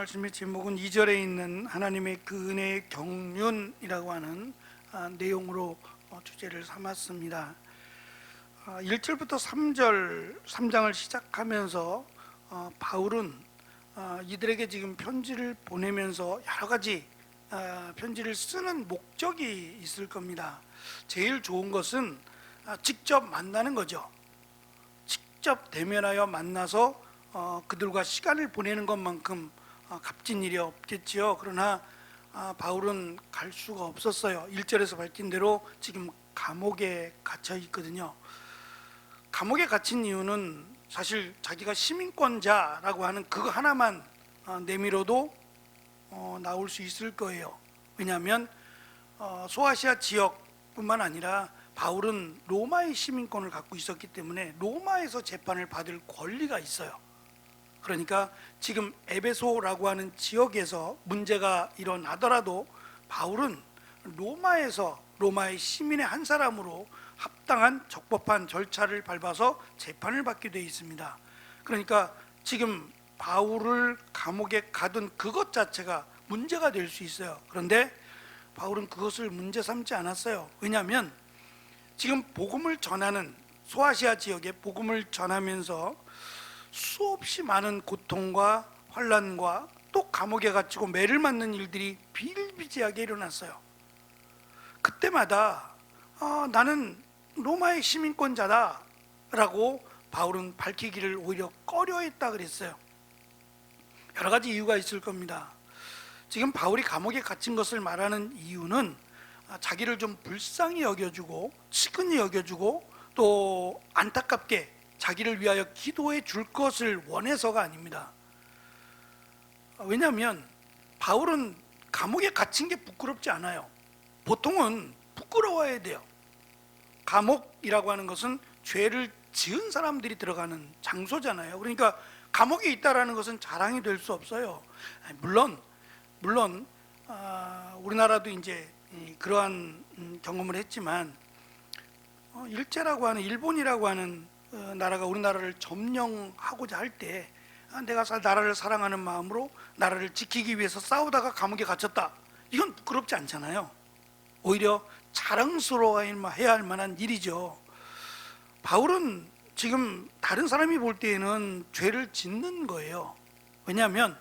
말씀의 제목은 2절에 있는 하나님의 그 은혜의 경륜이라고 하는 내용으로 주제를 삼았습니다. 1절부터 3절 3장을 시작하면서 바울은 이들에게 지금 편지를 보내면서 여러 가지 편지를 쓰는 목적이 있을 겁니다. 제일 좋은 것은 직접 만나는 거죠. 직접 대면하여 만나서 그들과 시간을 보내는 것만큼 값진 일이 없겠지요. 그러나 바울은 갈 수가 없었어요. 1절에서 밝힌 대로 지금 감옥에 갇혀 있거든요. 감옥에 갇힌 이유는 사실 자기가 시민권자라고 하는 그거 하나만 내밀어도 나올 수 있을 거예요. 왜냐하면 소아시아 지역뿐만 아니라 바울은 로마의 시민권을 갖고 있었기 때문에 로마에서 재판을 받을 권리가 있어요. 그러니까 지금 에베소라고 하는 지역에서 문제가 일어나더라도 바울은 로마에서 로마의 시민의 한 사람으로 합당한 적법한 절차를 밟아서 재판을 받게 되어 있습니다. 그러니까 지금 바울을 감옥에 가둔 그것 자체가 문제가 될 수 있어요. 그런데 바울은 그것을 문제 삼지 않았어요. 왜냐하면 지금 복음을 전하는 소아시아 지역에 복음을 전하면서 수없이 많은 고통과 환난과 또 감옥에 갇히고 매를 맞는 일들이 비일비재하게 일어났어요. 그때마다 나는 로마의 시민권자다 라고 바울은 밝히기를 오히려 꺼려했다 그랬어요. 여러 가지 이유가 있을 겁니다. 지금 바울이 감옥에 갇힌 것을 말하는 이유는 자기를 좀 불쌍히 여겨주고 측은히 여겨주고 또 안타깝게 자기를 위하여 기도해 줄 것을 원해서가 아닙니다. 왜냐하면 바울은 감옥에 갇힌 게 부끄럽지 않아요. 보통은 부끄러워야 돼요. 감옥이라고 하는 것은 죄를 지은 사람들이 들어가는 장소잖아요. 그러니까 감옥에 있다라는 것은 자랑이 될 수 없어요. 물론 우리나라도 이제 그러한 경험을 했지만 일제라고 하는 일본이라고 하는 나라가 우리나라를 점령하고자 할 때 내가 나라를 사랑하는 마음으로 나라를 지키기 위해서 싸우다가 감옥에 갇혔다. 이건 부끄럽지 않잖아요. 오히려 자랑스러워해야 할 만한 일이죠. 바울은 지금 다른 사람이 볼 때에는 죄를 짓는 거예요. 왜냐하면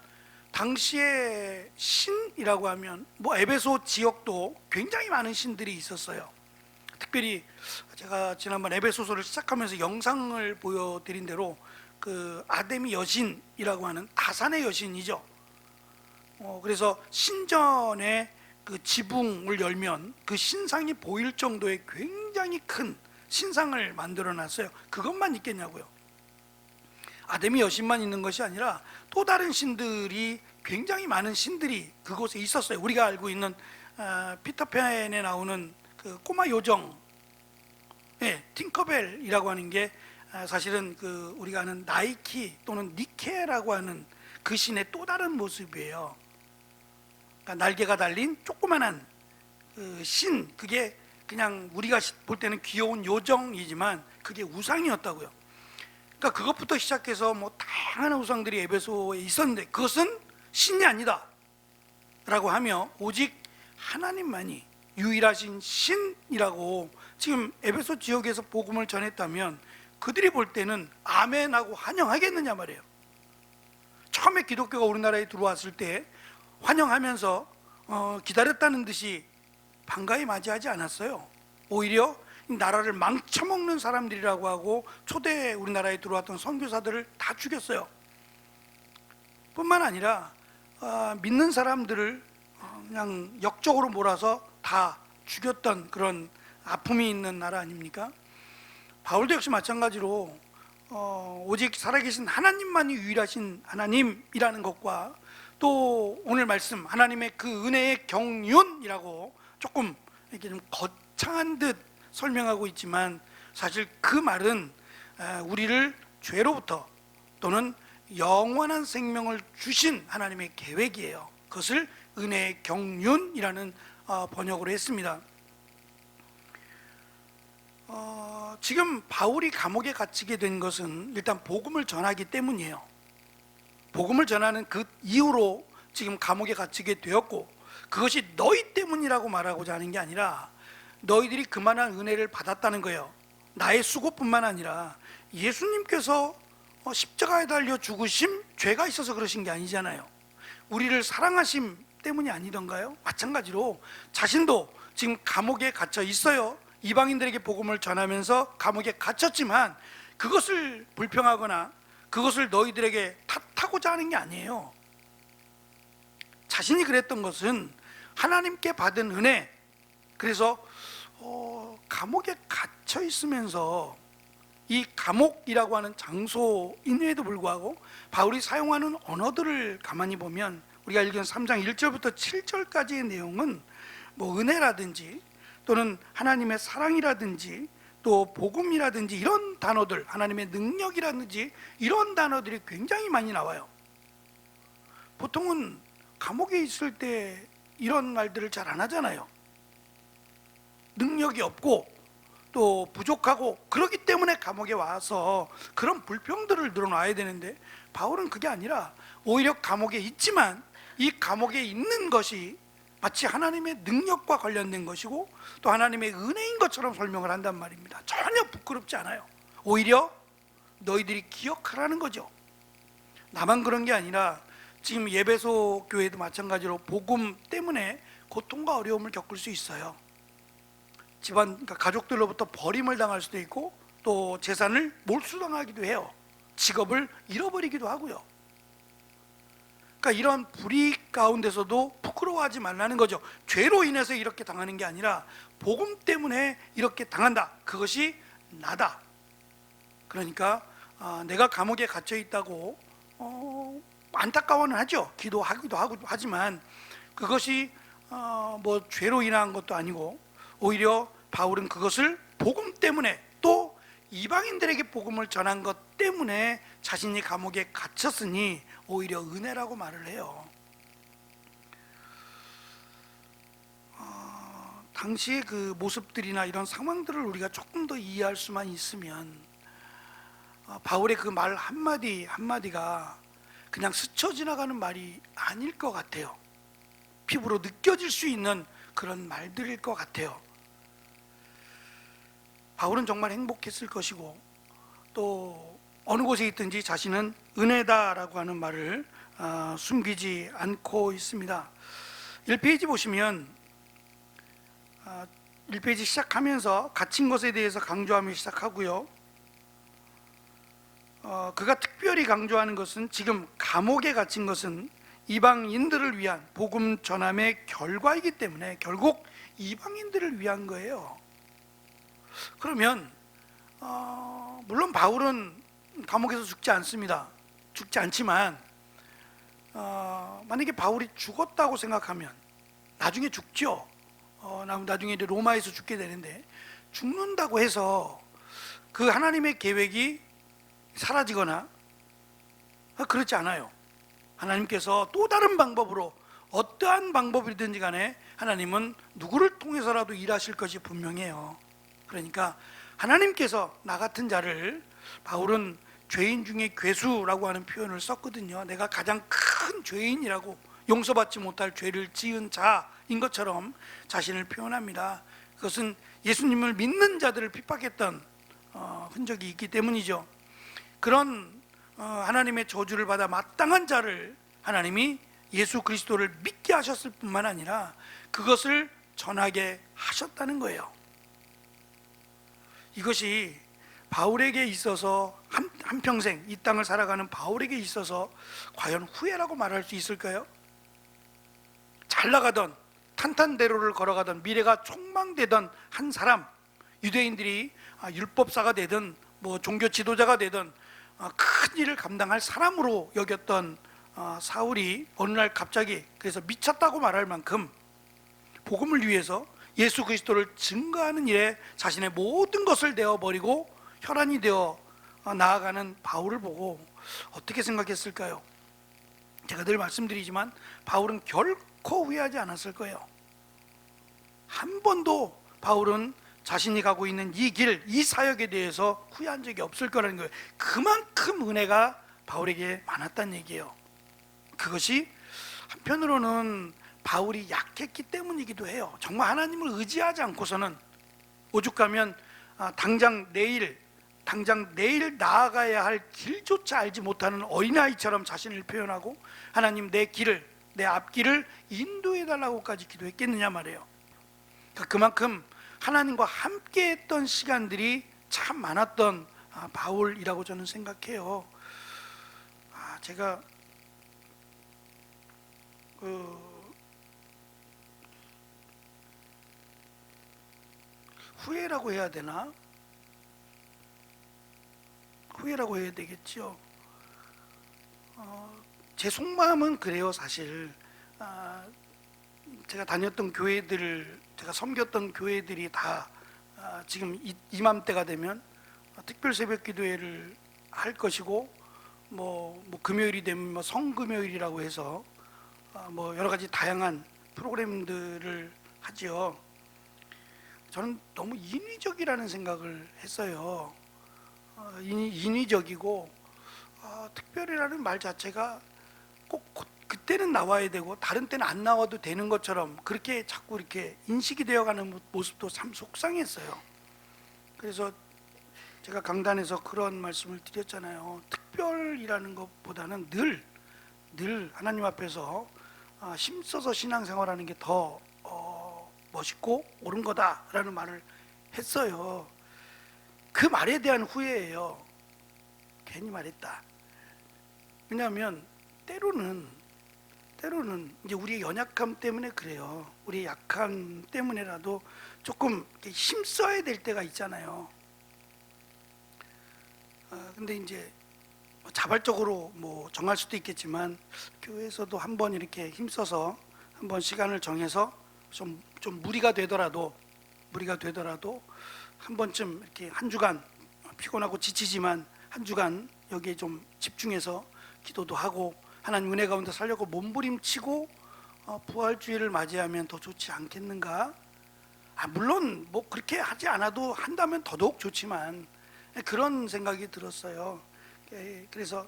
당시에 신이라고 하면 에베소 지역도 굉장히 많은 신들이 있었어요. 특별히 제가 지난번 에베소서를 시작하면서 영상을 보여드린 대로 그 아데미 여신이라고 하는 다산의 여신이죠. 그래서 신전에 그 지붕을 열면 그 신상이 보일 정도의 굉장히 큰 신상을 만들어 놨어요. 그것만 있겠냐고요. 아데미 여신만 있는 것이 아니라 또 다른 신들이 굉장히 많은 신들이 그곳에 있었어요. 우리가 알고 있는 피터팬에 나오는 그 꼬마 요정, 팅커벨이라고 하는 게 사실은 그 우리가 아는 나이키 또는 니케라고 하는 그 신의 또 다른 모습이에요. 그러니까 날개가 달린 조그만한 그 신, 그게 그냥 우리가 볼 때는 귀여운 요정이지만 그게 우상이었다고요. 그러니까 그것부터 시작해서 다양한 우상들이 에베소에 있었는데 그것은 신이 아니다 라고 하며 오직 하나님만이 유일하신 신이라고 지금 에베소 지역에서 복음을 전했다면 그들이 볼 때는 아멘하고 환영하겠느냐 말이에요. 처음에 기독교가 우리나라에 들어왔을 때 환영하면서 기다렸다는 듯이 반가이 맞이하지 않았어요. 오히려 나라를 망쳐먹는 사람들이라고 하고 초대 우리나라에 들어왔던 선교사들을 다 죽였어요. 뿐만 아니라 믿는 사람들을 그냥 역적으로 몰아서 다 죽였던 그런 아픔이 있는 나라 아닙니까? 바울도 역시 마찬가지로 오직 살아계신 하나님만이 유일하신 하나님이라는 것과 또 오늘 말씀 하나님의 그 은혜의 경륜이라고 조금 이렇게 좀 거창한 듯 설명하고 있지만 사실 그 말은 우리를 죄로부터 또는 영원한 생명을 주신 하나님의 계획이에요. 그것을 은혜의 경륜이라는 번역으로 했습니다. 지금 바울이 감옥에 갇히게 된 것은 일단 복음을 전하기 때문이에요. 복음을 전하는 그 이후로 지금 감옥에 갇히게 되었고, 그것이 너희 때문이라고 말하고자 하는 게 아니라 너희들이 그만한 은혜를 받았다는 거예요. 나의 수고뿐만 아니라 예수님께서 십자가에 달려 죽으심, 죄가 있어서 그러신 게 아니잖아요. 우리를 사랑하심 때문이 아니던가요? 마찬가지로 자신도 지금 감옥에 갇혀 있어요. 이방인들에게 복음을 전하면서 감옥에 갇혔지만 그것을 불평하거나 그것을 너희들에게 탓하고자 하는 게 아니에요. 자신이 그랬던 것은 하나님께 받은 은혜. 그래서 감옥에 갇혀 있으면서 이 감옥이라고 하는 장소임에도 불구하고 바울이 사용하는 언어들을 가만히 보면 우리가 읽은 3장 1절부터 7절까지의 내용은 뭐 은혜라든지 또는 하나님의 사랑이라든지 또 복음이라든지 이런 단어들, 하나님의 능력이라든지 이런 단어들이 굉장히 많이 나와요. 보통은 감옥에 있을 때 이런 말들을 잘 안 하잖아요. 능력이 없고 또 부족하고 그렇기 때문에 감옥에 와서 그런 불평들을 늘어놔야 되는데, 바울은 그게 아니라 오히려 감옥에 있지만 이 감옥에 있는 것이 마치 하나님의 능력과 관련된 것이고 또 하나님의 은혜인 것처럼 설명을 한단 말입니다. 전혀 부끄럽지 않아요. 오히려 너희들이 기억하라는 거죠. 나만 그런 게 아니라 지금 예배소 교회도 마찬가지로 복음 때문에 고통과 어려움을 겪을 수 있어요. 집안, 그러니까 가족들로부터 버림을 당할 수도 있고 또 재산을 몰수당하기도 해요. 직업을 잃어버리기도 하고요. 그러니까 이런 불이익 가운데서도 부끄러워하지 말라는 거죠. 죄로 인해서 이렇게 당하는 게 아니라 복음 때문에 이렇게 당한다. 그것이 나다. 그러니까 내가 감옥에 갇혀 있다고 안타까워는 하죠. 기도하기도 하고 하지만 그것이 뭐 죄로 인한 것도 아니고 오히려 바울은 그것을 복음 때문에 또 이방인들에게 복음을 전한 것 때문에 자신이 감옥에 갇혔으니 오히려 은혜라고 말을 해요. 당시의 그 모습들이나 이런 상황들을 우리가 조금 더 이해할 수만 있으면 바울의 그 말 한마디 한마디가 그냥 스쳐 지나가는 말이 아닐 것 같아요. 피부로 느껴질 수 있는 그런 말들일 것 같아요. 바울은 정말 행복했을 것이고 또 어느 곳에 있든지 자신은 은혜다라고 하는 말을 숨기지 않고 있습니다. 1페이지 보시면 1페이지 시작하면서 갇힌 것에 대해서 강조하며 시작하고요. 그가 특별히 강조하는 것은 지금 감옥에 갇힌 것은 이방인들을 위한 복음 전함의 결과이기 때문에 결국 이방인들을 위한 거예요. 그러면 물론 바울은 감옥에서 죽지 않습니다. 죽지 않지만 만약에 바울이 죽었다고 생각하면 나중에 죽죠. 나중에 이제 로마에서 죽게 되는데 죽는다고 해서 그 하나님의 계획이 사라지거나 그렇지 않아요. 하나님께서 또 다른 방법으로 어떠한 방법이든지 간에 하나님은 누구를 통해서라도 일하실 것이 분명해요. 그러니까 하나님께서 나 같은 자를, 바울은 죄인 중에 괴수라고 하는 표현을 썼거든요. 내가 가장 큰 죄인이라고, 용서받지 못할 죄를 지은 자인 것처럼 자신을 표현합니다. 그것은 예수님을 믿는 자들을 핍박했던 흔적이 있기 때문이죠. 그런 하나님의 저주를 받아 마땅한 자를 하나님이 예수 그리스도를 믿게 하셨을 뿐만 아니라 그것을 전하게 하셨다는 거예요. 이것이 바울에게 있어서 한평생 이 땅을 살아가는 바울에게 있어서 과연 후회라고 말할 수 있을까요? 잘 나가던 탄탄대로를 걸어가던 미래가 촉망되던 한 사람, 유대인들이 율법사가 되든 뭐 종교 지도자가 되든 큰 일을 감당할 사람으로 여겼던 사울이 어느 날 갑자기, 그래서 미쳤다고 말할 만큼 복음을 위해서 예수 그리스도를 증거하는 일에 자신의 모든 것을 내어버리고 혈안이 되어 나아가는 바울을 보고 어떻게 생각했을까요? 제가 늘 말씀드리지만 바울은 결코 후회하지 않았을 거예요. 한 번도 바울은 자신이 가고 있는 이 길, 이 사역에 대해서 후회한 적이 없을 거라는 거예요. 그만큼 은혜가 바울에게 많았다는 얘기예요. 그것이 한편으로는 바울이 약했기 때문이기도 해요. 정말 하나님을 의지하지 않고서는 오죽하면 당장 내일 나아가야 할 길조차 알지 못하는 어린아이처럼 자신을 표현하고 하나님 내 앞길을 인도해 달라고까지 기도했겠느냐 말이에요. 그만큼 하나님과 함께 했던 시간들이 참 많았던 바울이라고 저는 생각해요. 제가 후회라고 해야 되나? 후회라고 해야 되겠죠. 제 속마음은 그래요. 사실 제가 다녔던 교회들, 제가 섬겼던 교회들이 다 지금 이맘때가 되면 특별 새벽 기도회를 할 것이고 뭐 금요일이 되면 성금요일이라고 해서 여러 가지 다양한 프로그램들을 하죠. 저는 너무 인위적이라는 생각을 했어요. 인위적이고 특별이라는 말 자체가 꼭 그때는 나와야 되고 다른 때는 안 나와도 되는 것처럼 그렇게 자꾸 이렇게 인식이 되어가는 모습도 참 속상했어요. 그래서 제가 강단에서 그런 말씀을 드렸잖아요. 특별이라는 것보다는 늘 하나님 앞에서 힘써서 신앙생활하는 게 더 멋있고 옳은 거다라는 말을 했어요. 그 말에 대한 후회예요. 괜히 말했다. 왜냐하면 때로는 이제 우리의 연약함 때문에 그래요. 우리의 약함 때문에라도 조금 힘써야 될 때가 있잖아요. 근데 이제 자발적으로 정할 수도 있겠지만 교회에서도 한번 이렇게 힘써서 한번 시간을 정해서 좀 무리가 되더라도 한 번쯤 이렇게 한 주간 피곤하고 지치지만 한 주간 여기에 좀 집중해서 기도도 하고 하나님 은혜 가운데 살려고 몸부림치고 부활주의를 맞이하면 더 좋지 않겠는가? 물론 그렇게 하지 않아도 한다면 더더욱 좋지만 그런 생각이 들었어요. 그래서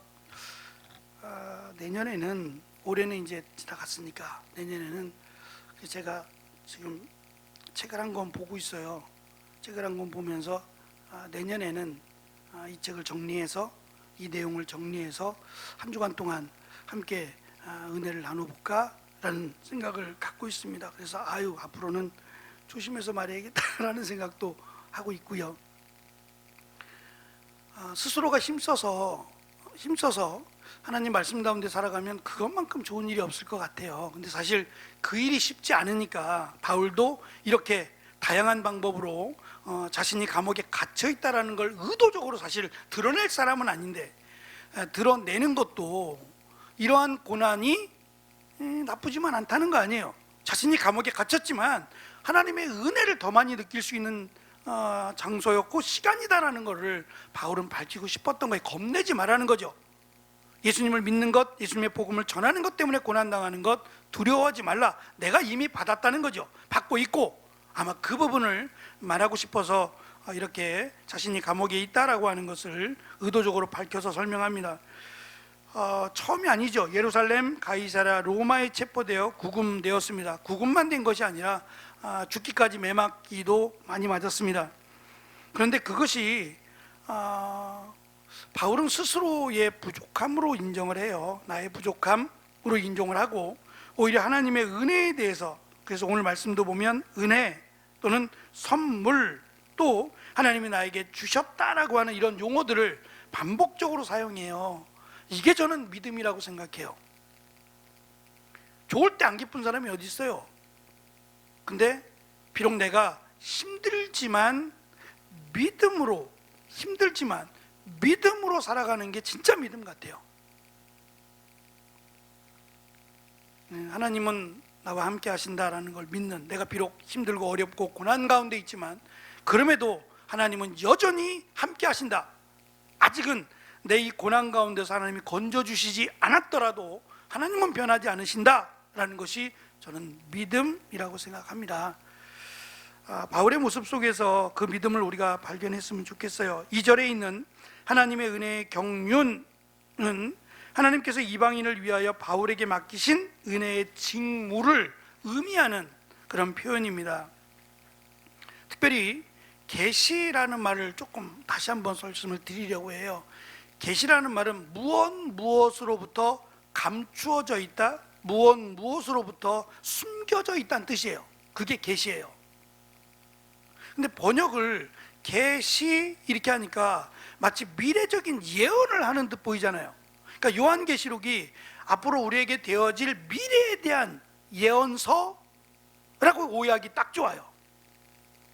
내년에는, 올해는 이제 지나갔으니까 내년에는 제가 지금 책을 한 권 보고 있어요. 책을 한 권 보면서 내년에는 이 책을 정리해서, 이 내용을 정리해서 한 주간 동안 함께 은혜를 나눠볼까 라는 생각을 갖고 있습니다. 그래서 앞으로는 조심해서 말해야겠다라는 생각도 하고 있고요. 스스로가 힘써서 하나님 말씀 가운데 살아가면 그것만큼 좋은 일이 없을 것 같아요. 근데 사실 그 일이 쉽지 않으니까 바울도 이렇게 다양한 방법으로 자신이 감옥에 갇혀 있다라는 걸 의도적으로 사실 드러낼 사람은 아닌데 드러내는 것도 이러한 고난이 나쁘지만 않다는 거 아니에요. 자신이 감옥에 갇혔지만 하나님의 은혜를 더 많이 느낄 수 있는 장소였고 시간이다라는 것을 바울은 밝히고 싶었던 거예요. 겁내지 말라는 거죠. 예수님을 믿는 것, 예수님의 복음을 전하는 것 때문에 고난당하는 것 두려워하지 말라. 내가 이미 받았다는 거죠. 받고 있고, 아마 그 부분을 말하고 싶어서 이렇게 자신이 감옥에 있다라고 하는 것을 의도적으로 밝혀서 설명합니다. 처음이 아니죠. 예루살렘, 가이사랴, 로마에 체포되어 구금되었습니다. 구금만 된 것이 아니라 죽기까지 매맞기도 많이 맞았습니다. 그런데 그것이 바울은 스스로의 부족함으로 인정을 해요. 나의 부족함으로 인정을 하고 오히려 하나님의 은혜에 대해서, 그래서 오늘 말씀도 보면 은혜 또는 선물, 또 하나님이 나에게 주셨다라고 하는 이런 용어들을 반복적으로 사용해요. 이게 저는 믿음이라고 생각해요. 좋을 때 안 기쁜 사람이 어디 있어요? 근데 비록 내가 힘들지만 믿음으로 살아가는 게 진짜 믿음 같아요. 하나님은 나와 함께 하신다라는 걸 믿는, 내가 비록 힘들고 어렵고 고난 가운데 있지만 그럼에도 하나님은 여전히 함께 하신다. 아직은 내 이 고난 가운데서 하나님이 건져주시지 않았더라도 하나님은 변하지 않으신다라는 것이 저는 믿음이라고 생각합니다. 바울의 모습 속에서 그 믿음을 우리가 발견했으면 좋겠어요. 2절에 있는 하나님의 은혜의 경륜은 하나님께서 이방인을 위하여 바울에게 맡기신 은혜의 직무를 의미하는 그런 표현입니다. 특별히 계시라는 말을 조금 다시 한번 말씀을 드리려고 해요. 계시라는 말은 무엇으로부터 감추어져 있다, 무엇으로부터 숨겨져 있다는 뜻이에요. 그게 계시예요. 근데 번역을 계시 이렇게 하니까 마치 미래적인 예언을 하는 듯 보이잖아요. 그러니까 요한계시록이 앞으로 우리에게 되어질 미래에 대한 예언서라고 오해하기 딱 좋아요.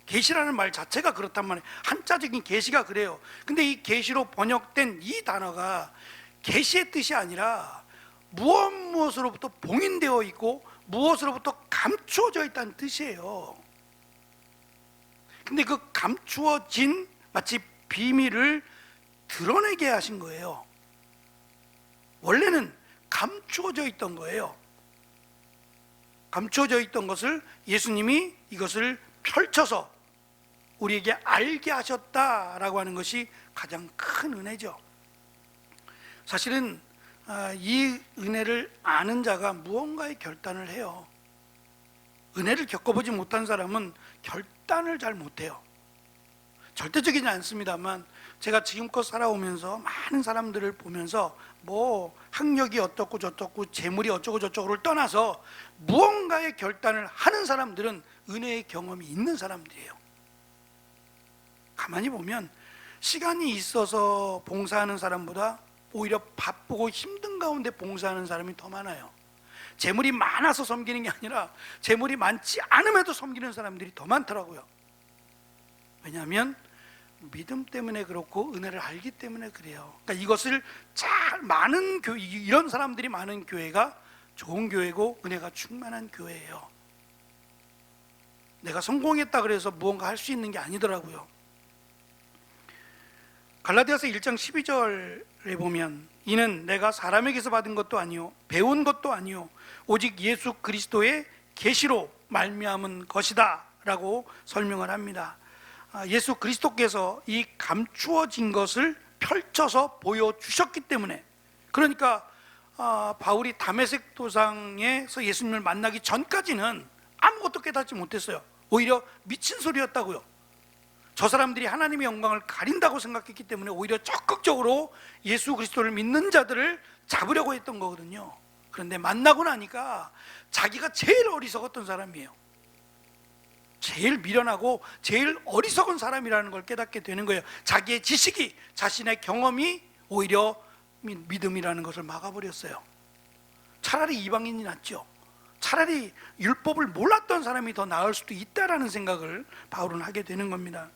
계시라는 말 자체가 그렇단 말이에요. 한자적인 계시가 그래요. 근데 이 계시로 번역된 이 단어가 계시의 뜻이 아니라 무엇으로부터 봉인되어 있고 무엇으로부터 감추어져 있다는 뜻이에요. 근데 그 감추어진 마치 비밀을 드러내게 하신 거예요. 원래는 감추어져 있던 거예요. 감추어져 있던 것을 예수님이 이것을 펼쳐서 우리에게 알게 하셨다라고 하는 것이 가장 큰 은혜죠. 사실은 이 은혜를 아는 자가 무언가의 결단을 해요. 은혜를 겪어보지 못한 사람은 결단을 잘 못해요. 절대적이지 않습니다만 제가 지금껏 살아오면서 많은 사람들을 보면서 뭐 학력이 어떻고 저떻고 재물이 어쩌고 저쩌고를 떠나서 무언가의 결단을 하는 사람들은 은혜의 경험이 있는 사람들이에요. 가만히 보면 시간이 있어서 봉사하는 사람보다 오히려 바쁘고 힘든 가운데 봉사하는 사람이 더 많아요. 재물이 많아서 섬기는 게 아니라 재물이 많지 않음에도 섬기는 사람들이 더 많더라고요. 왜냐하면 믿음 때문에 그렇고 은혜를 알기 때문에 그래요. 그러니까 이것을 잘 많은 교회, 이런 사람들이 많은 교회가 좋은 교회고 은혜가 충만한 교회예요. 내가 성공했다 그래서 무언가 할 수 있는 게 아니더라고요. 갈라디아서 1장 12절에 보면 이는 내가 사람에게서 받은 것도 아니요 배운 것도 아니요 오직 예수 그리스도의 계시로 말미암은 것이다 라고 설명을 합니다. 예수 그리스도께서 이 감추어진 것을 펼쳐서 보여주셨기 때문에, 그러니까 바울이 다메섹 도상에서 예수님을 만나기 전까지는 아무것도 깨닫지 못했어요. 오히려 미친 소리였다고요. 저 사람들이 하나님의 영광을 가린다고 생각했기 때문에 오히려 적극적으로 예수 그리스도를 믿는 자들을 잡으려고 했던 거거든요. 그런데 만나고 나니까 자기가 제일 어리석었던 사람이에요. 제일 미련하고 제일 어리석은 사람이라는 걸 깨닫게 되는 거예요. 자기의 지식이, 자신의 경험이 오히려 믿음이라는 것을 막아버렸어요. 차라리 이방인이 낫죠. 차라리 율법을 몰랐던 사람이 더 나을 수도 있다라는 생각을 바울은 하게 되는 겁니다.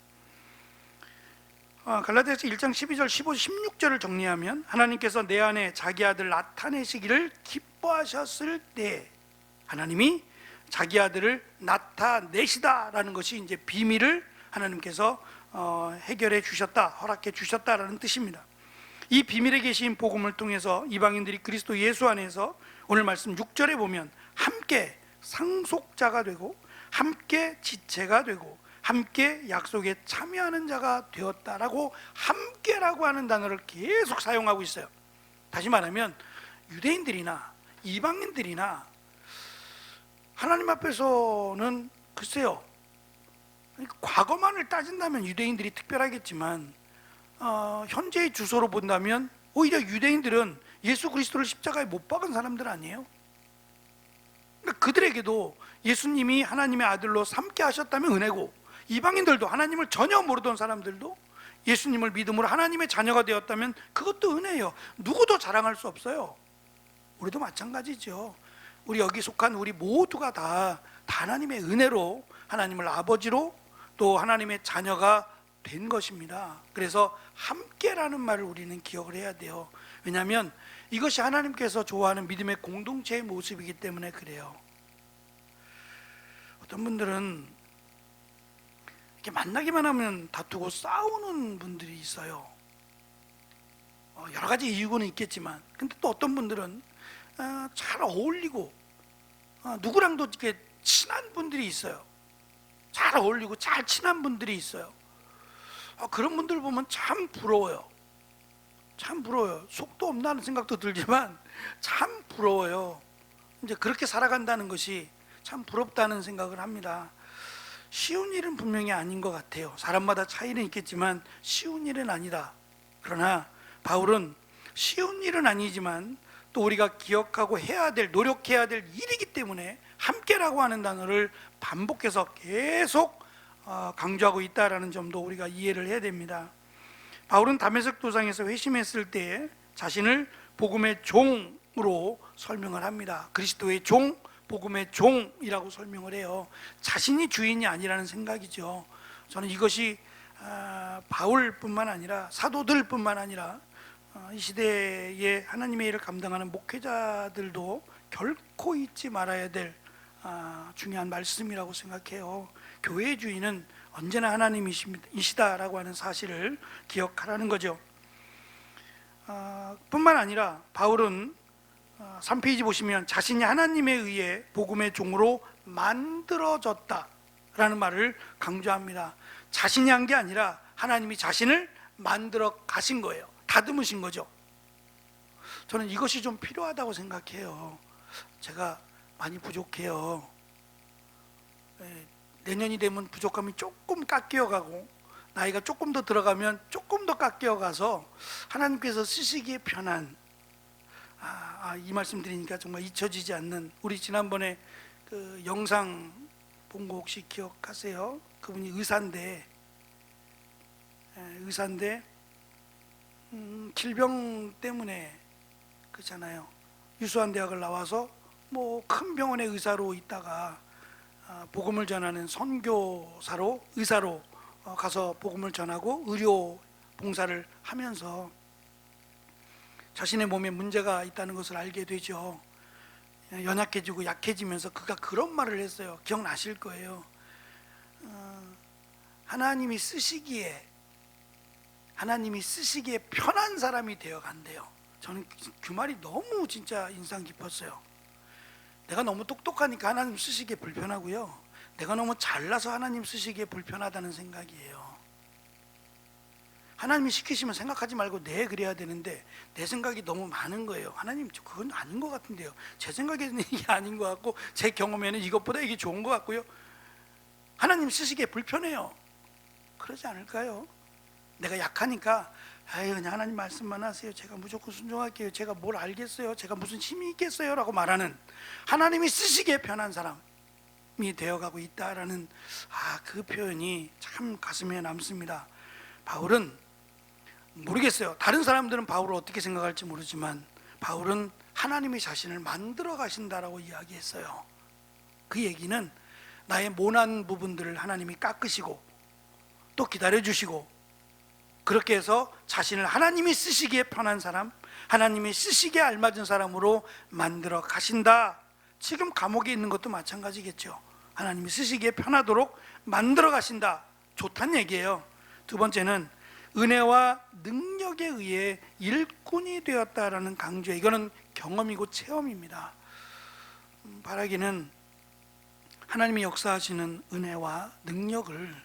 갈라디아서 1장 12절, 15, 16절을 정리하면 하나님께서 내 안에 자기 아들 나타내시기를 기뻐하셨을 때 하나님이 자기 아들을 나타내시다라는 것이 이제 비밀을 하나님께서 해결해 주셨다, 허락해 주셨다라는 뜻입니다. 이 비밀에 계신 복음을 통해서 이방인들이 그리스도 예수 안에서 오늘 말씀 6절에 보면 함께 상속자가 되고 함께 지체가 되고 함께 약속에 참여하는 자가 되었다라고 함께라고 하는 단어를 계속 사용하고 있어요. 다시 말하면 유대인들이나 이방인들이나 하나님 앞에서는 글쎄요, 과거만을 따진다면 유대인들이 특별하겠지만 현재의 주소로 본다면 오히려 유대인들은 예수 그리스도를 십자가에 못 박은 사람들 아니에요? 그러니까 그들에게도 예수님이 하나님의 아들로 삼게 하셨다면 은혜고, 이방인들도 하나님을 전혀 모르던 사람들도 예수님을 믿음으로 하나님의 자녀가 되었다면 그것도 은혜예요. 누구도 자랑할 수 없어요. 우리도 마찬가지죠. 우리 여기 속한 우리 모두가 다 하나님의 은혜로 하나님을 아버지로 또 하나님의 자녀가 된 것입니다. 그래서 함께라는 말을 우리는 기억을 해야 돼요. 왜냐하면 이것이 하나님께서 좋아하는 믿음의 공동체의 모습이기 때문에 그래요. 어떤 분들은 이렇게 만나기만 하면 다투고 싸우는 분들이 있어요. 여러 가지 이유는 있겠지만, 근데 또 어떤 분들은 잘 어울리고 누구랑도 이렇게 친한 분들이 있어요. 잘 어울리고 잘 친한 분들이 있어요. 그런 분들 보면 참 부러워요. 참 부러워요. 속도 없나는 생각도 들지만 참 부러워요. 이제 그렇게 살아간다는 것이 참 부럽다는 생각을 합니다. 쉬운 일은 분명히 아닌 것 같아요. 사람마다 차이는 있겠지만 쉬운 일은 아니다. 그러나 바울은 쉬운 일은 아니지만 또 우리가 기억하고 해야 될, 노력해야 될 일이기 때문에 함께라고 하는 단어를 반복해서 계속 강조하고 있다라는 점도 우리가 이해를 해야 됩니다. 바울은 다메섹 도상에서 회심했을 때 자신을 복음의 종으로 설명을 합니다. 그리스도의 종, 복음의 종이라고 설명을 해요. 자신이 주인이 아니라는 생각이죠. 저는 이것이 바울뿐만 아니라 사도들뿐만 아니라 이 시대에 하나님의 일을 감당하는 목회자들도 결코 잊지 말아야 될 중요한 말씀이라고 생각해요. 교회의 주인은 언제나 하나님이시다라고 하는 사실을 기억하라는 거죠. 뿐만 아니라 바울은 3페이지 보시면 자신이 하나님에 의해 복음의 종으로 만들어졌다라는 말을 강조합니다. 자신이 한 게 아니라 하나님이 자신을 만들어 가신 거예요. 다듬으신 거죠. 저는 이것이 좀 필요하다고 생각해요. 제가 많이 부족해요. 내년이 되면 부족함이 조금 깎여가고 나이가 조금 더 들어가면 조금 더 깎여가서 하나님께서 쓰시기에 편한 이 말씀 드리니까 정말 잊혀지지 않는, 우리 지난번에 그 영상 본 거 혹시 기억하세요? 그분이 의사인데 질병 때문에 그렇잖아요. 유수한 대학을 나와서 뭐 큰 병원의 의사로 있다가 복음을 전하는 선교사로, 의사로 가서 복음을 전하고 의료 봉사를 하면서 자신의 몸에 문제가 있다는 것을 알게 되죠. 연약해지고 약해지면서 그가 그런 말을 했어요. 기억나실 거예요. 하나님이 쓰시기에 편한 사람이 되어 간대요. 저는 그 말이 너무 진짜 인상 깊었어요. 내가 너무 똑똑하니까 하나님 쓰시기에 불편하고요, 내가 너무 잘나서 하나님 쓰시기에 불편하다는 생각이에요. 하나님이 시키시면 생각하지 말고 그래야 되는데 내 생각이 너무 많은 거예요. 하나님, 그건 아닌 것 같은데요, 제 생각에는 이게 아닌 것 같고 제 경험에는 이것보다 이게 좋은 것 같고요, 하나님 쓰시기에 불편해요. 그러지 않을까요? 내가 약하니까 그냥 하나님 말씀만 하세요, 제가 무조건 순종할게요, 제가 뭘 알겠어요, 제가 무슨 힘이 있겠어요 라고 말하는, 하나님이 쓰시기에 편한 사람이 되어가고 있다라는 그 표현이 참 가슴에 남습니다. 바울은 모르겠어요, 다른 사람들은 바울을 어떻게 생각할지 모르지만 바울은 하나님이 자신을 만들어 가신다라고 이야기했어요. 그 얘기는 나의 모난 부분들을 하나님이 깎으시고 또 기다려주시고, 그렇게 해서 자신을 하나님이 쓰시기에 편한 사람, 하나님이 쓰시기에 알맞은 사람으로 만들어 가신다. 지금 감옥에 있는 것도 마찬가지겠죠. 하나님이 쓰시기에 편하도록 만들어 가신다. 좋다는 얘기예요. 두 번째는 은혜와 능력에 의해 일꾼이 되었다라는 강조예요. 이거는 경험이고 체험입니다. 바라기는 하나님이 역사하시는 은혜와 능력을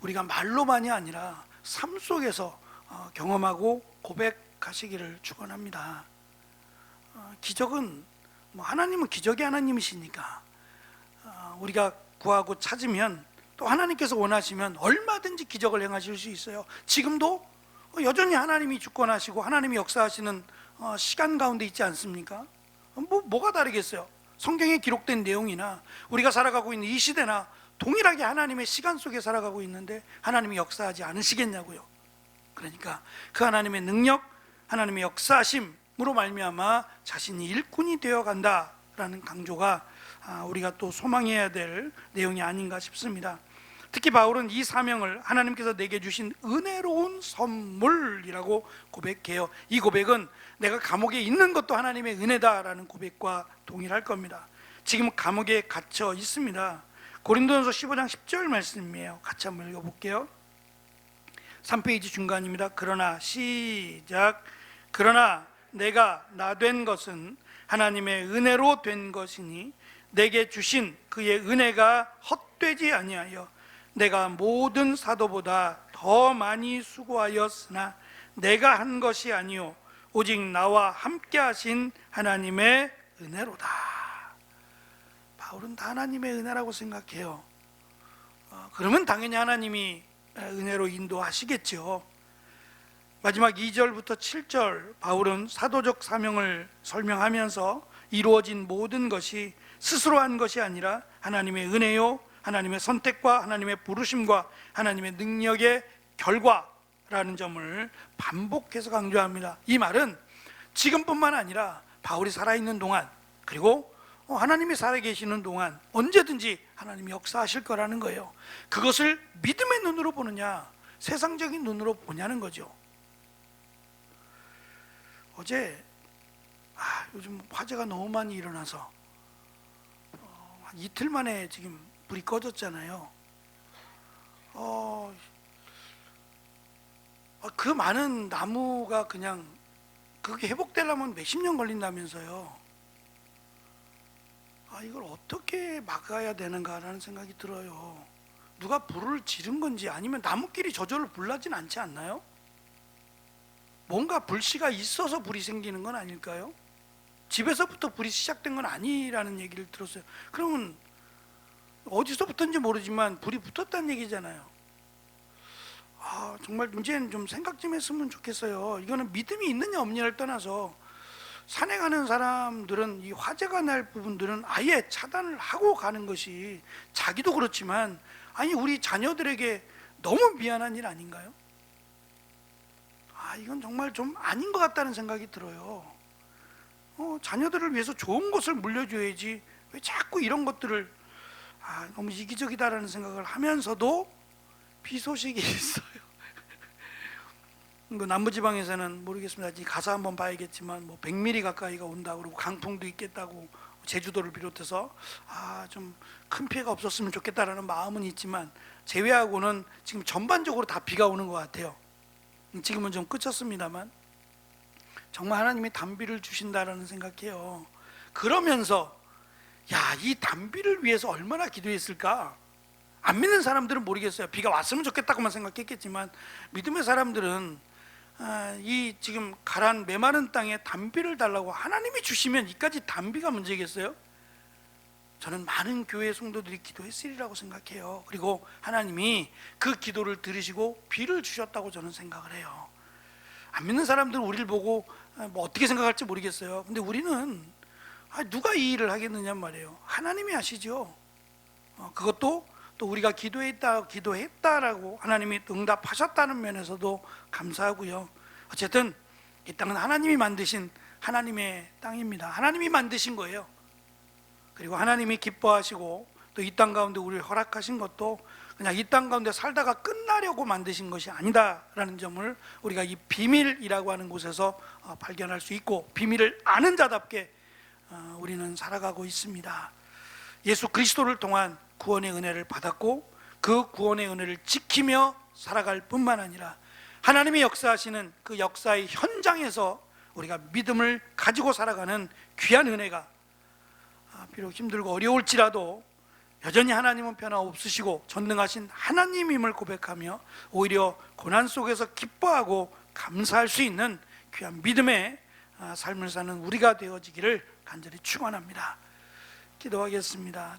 우리가 말로만이 아니라 삶 속에서 경험하고 고백하시기를 축원합니다. 기적은 하나님은 기적의 하나님이시니까 우리가 구하고 찾으면 또 하나님께서 원하시면 얼마든지 기적을 행하실 수 있어요. 지금도 여전히 하나님이 주권하시고 하나님이 역사하시는 시간 가운데 있지 않습니까? 뭐가 다르겠어요? 성경에 기록된 내용이나 우리가 살아가고 있는 이 시대나 동일하게 하나님의 시간 속에 살아가고 있는데 하나님이 역사하지 않으시겠냐고요. 그러니까 그 하나님의 능력, 하나님의 역사하심으로 말미암아 자신이 일꾼이 되어간다라는 강조가 우리가 또 소망해야 될 내용이 아닌가 싶습니다. 특히 바울은 이 사명을 하나님께서 내게 주신 은혜로운 선물이라고 고백해요. 이 고백은 내가 감옥에 있는 것도 하나님의 은혜다라는 고백과 동일할 겁니다. 지금 감옥에 갇혀 있습니다. 고린도전서 15장 10절 말씀이에요. 같이 한번 읽어볼게요. 3페이지 중간입니다. 그러나 시작. 그러나 내가 나 된 것은 하나님의 은혜로 된 것이니 내게 주신 그의 은혜가 헛되지 아니하여 내가 모든 사도보다 더 많이 수고하였으나 내가 한 것이 아니요 오직 나와 함께 하신 하나님의 은혜로다. 바울은 다 하나님의 은혜라고 생각해요. 그러면 당연히 하나님이 은혜로 인도하시겠죠. 마지막 2절부터 7절 바울은 사도적 사명을 설명하면서 이루어진 모든 것이 스스로 한 것이 아니라 하나님의 은혜요 하나님의 선택과 하나님의 부르심과 하나님의 능력의 결과라는 점을 반복해서 강조합니다. 이 말은 지금뿐만 아니라 바울이 살아있는 동안, 그리고 하나님이 살아계시는 동안 언제든지 하나님이 역사하실 거라는 거예요. 그것을 믿음의 눈으로 보느냐 세상적인 눈으로 보냐는 거죠. 어제 요즘 화재가 너무 많이 일어나서 한 이틀 만에 지금 불이 꺼졌잖아요. 그 많은 나무가 그냥 그게 회복되려면 몇십 년 걸린다면서요. 이걸 어떻게 막아야 되는가라는 생각이 들어요. 누가 불을 지른 건지 아니면 나무끼리 저절로 불나진 않지 않나요? 뭔가 불씨가 있어서 불이 생기는 건 아닐까요? 집에서부터 불이 시작된 건 아니라는 얘기를 들었어요. 그러면 어디서부터인지 모르지만 불이 붙었다는 얘기잖아요. 정말 이제는 좀 생각 좀 했으면 좋겠어요. 이거는 믿음이 있느냐 없느냐를 떠나서 산에 가는 사람들은 이 화재가 날 부분들은 아예 차단을 하고 가는 것이, 자기도 그렇지만 우리 자녀들에게 너무 미안한 일 아닌가요? 이건 정말 좀 아닌 것 같다는 생각이 들어요. 자녀들을 위해서 좋은 것을 물려줘야지 왜 자꾸 이런 것들을 너무 이기적이다라는 생각을 하면서도 비 소식이 있어요. 남부지방에서는 모르겠습니다. 가서 한번 봐야겠지만 100mm 가까이가 온다고 그러고 강풍도 있겠다고, 제주도를 비롯해서 좀 큰 피해가 없었으면 좋겠다라는 마음은 있지만 제외하고는 지금 전반적으로 다 비가 오는 것 같아요. 지금은 좀 그쳤습니다만 정말 하나님이 단비를 주신다라는 생각해요. 그러면서 이 단비를 위해서 얼마나 기도했을까? 안 믿는 사람들은 모르겠어요. 비가 왔으면 좋겠다고만 생각했겠지만 믿음의 사람들은 이 지금 가란 메마른 땅에 단비를 달라고 하나님이 주시면 이까지 단비가 문제겠어요? 저는 많은 교회 성도들이 기도했으리라고 생각해요. 그리고 하나님이 그 기도를 들으시고 비를 주셨다고 저는 생각을 해요. 안 믿는 사람들은 우리를 보고 어떻게 생각할지 모르겠어요. 근데 우리는 누가 이 일을 하겠느냐 말이에요. 하나님이 하시죠. 그것도 또 우리가 기도했다라고 하나님이 응답하셨다는 면에서도 감사하고요. 어쨌든 이 땅은 하나님이 만드신 하나님의 땅입니다. 하나님이 만드신 거예요. 그리고 하나님이 기뻐하시고 또 이 땅 가운데 우리를 허락하신 것도 그냥 이 땅 가운데 살다가 끝나려고 만드신 것이 아니다라는 점을 우리가 이 비밀이라고 하는 곳에서 발견할 수 있고, 비밀을 아는 자답게 우리는 살아가고 있습니다. 예수 그리스도를 통한 구원의 은혜를 받았고 그 구원의 은혜를 지키며 살아갈 뿐만 아니라 하나님이 역사하시는 그 역사의 현장에서 우리가 믿음을 가지고 살아가는 귀한 은혜가, 비록 힘들고 어려울지라도 여전히 하나님은 변화없으시고 전능하신 하나님임을 고백하며 오히려 고난 속에서 기뻐하고 감사할 수 있는 귀한 믿음의 삶을 사는 우리가 되어지기를 간절히 축원합니다. 기도하겠습니다.